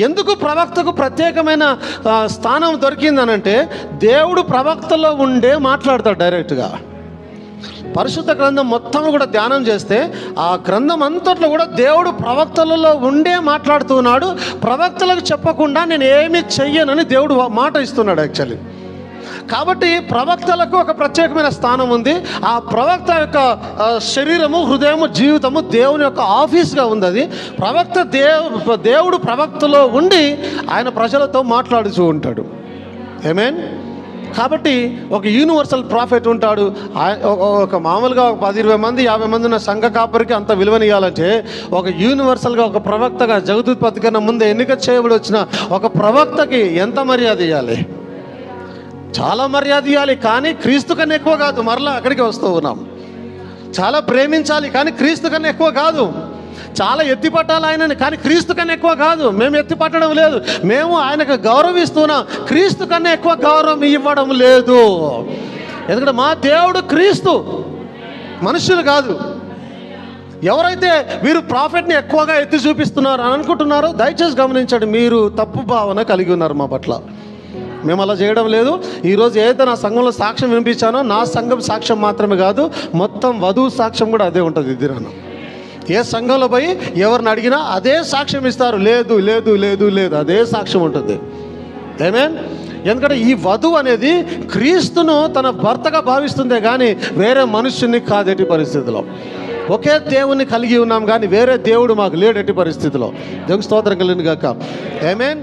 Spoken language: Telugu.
ఎందుకు ప్రవక్తకు ప్రత్యేకమైన స్థానం దొరికిందనంటే, దేవుడు ప్రవక్తలో ఉండే మాట్లాడతాడు డైరెక్ట్గా. పరిశుద్ధ గ్రంథం మొత్తం కూడా ధ్యానం చేస్తే ఆ గ్రంథం అంతట్లో కూడా దేవుడు ప్రవక్తలలో ఉండే మాట్లాడుతున్నాడు. ప్రవక్తలకు చెప్పకుండా నేను ఏమీ చెయ్యనని దేవుడు మాట ఇస్తున్నాడు యాక్చువల్లీ. కాబట్టి ప్రవక్తలకు ఒక ప్రత్యేకమైన స్థానం ఉంది. ఆ ప్రవక్త యొక్క శరీరము, హృదయము, జీవితము దేవుని యొక్క ఆఫీస్గా ఉంది. అది ప్రవక్త దేవుడు ప్రవక్తలో ఉండి ఆయన ప్రజలతో మాట్లాడుతూ ఉంటాడు. ఆమేన్. కాబట్టి ఒక యూనివర్సల్ ప్రాఫిట్ ఉంటాడు. ఒక మామూలుగా 10-20 మంది 50 మంది ఉన్న సంఘ కాపరికి అంత విలువనియాలంటే, ఒక యూనివర్సల్గా ఒక ప్రవక్తగా జగదుత్పత్తి కన్నా ముందే ఎన్నిక చేయబడి వచ్చిన ఒక ప్రవక్తకి ఎంత మర్యాద ఇవ్వాలి? చాలా మర్యాద ఇవ్వాలి. కానీ క్రీస్తు కన్నా ఎక్కువ కాదు. మరలా అక్కడికి వస్తూ ఉన్నాం. చాలా ప్రేమించాలి, కానీ క్రీస్తు కన్నా ఎక్కువ కాదు. చాలా ఎత్తిపట్టాలి ఆయనని, కానీ క్రీస్తు కన్నా ఎక్కువ కాదు. మేము ఎత్తిపట్టడం లేదు, మేము ఆయనకు గౌరవిస్తున్నాం. క్రీస్తు కన్నా ఎక్కువ గౌరవం ఇవ్వడం లేదు. ఎందుకంటే మా దేవుడు క్రీస్తు, మనుషులు కాదు. ఎవరైతే వీరు ప్రాఫిట్ని ఎక్కువగా ఎత్తి చూపిస్తున్నారు అని అనుకుంటున్నారో దయచేసి గమనించండి, మీరు తప్పు భావన కలిగి ఉన్నారు మా పట్ల. మేము అలా చేయడం లేదు. ఈరోజు ఏదైతే నా సంఘంలో సాక్ష్యం వినిపించానో, నా సంఘం సాక్ష్యం మాత్రమే కాదు, మొత్తం వధువు సాక్ష్యం కూడా అదే ఉంటుంది. ఇద్దరు ఏ సంఘంలో పోయి ఎవరిని అడిగినా అదే సాక్ష్యం ఇస్తారు. లేదు లేదు లేదు లేదు, అదే సాక్ష్యం ఉంటుంది. ఆమేన్. ఎందుకంటే ఈ వధువు అనేది క్రీస్తును తన భర్తగా భావిస్తుందే కానీ వేరే మనుష్యుని కాదు ఎట్టి పరిస్థితిలో. ఒకే దేవుని కలిగి ఉన్నాం కానీ వేరే దేవుడు మాకు లేడు ఎట్టి పరిస్థితిలో. దేవుని స్తోత్రం కలిగిన గాక. ఆమేన్.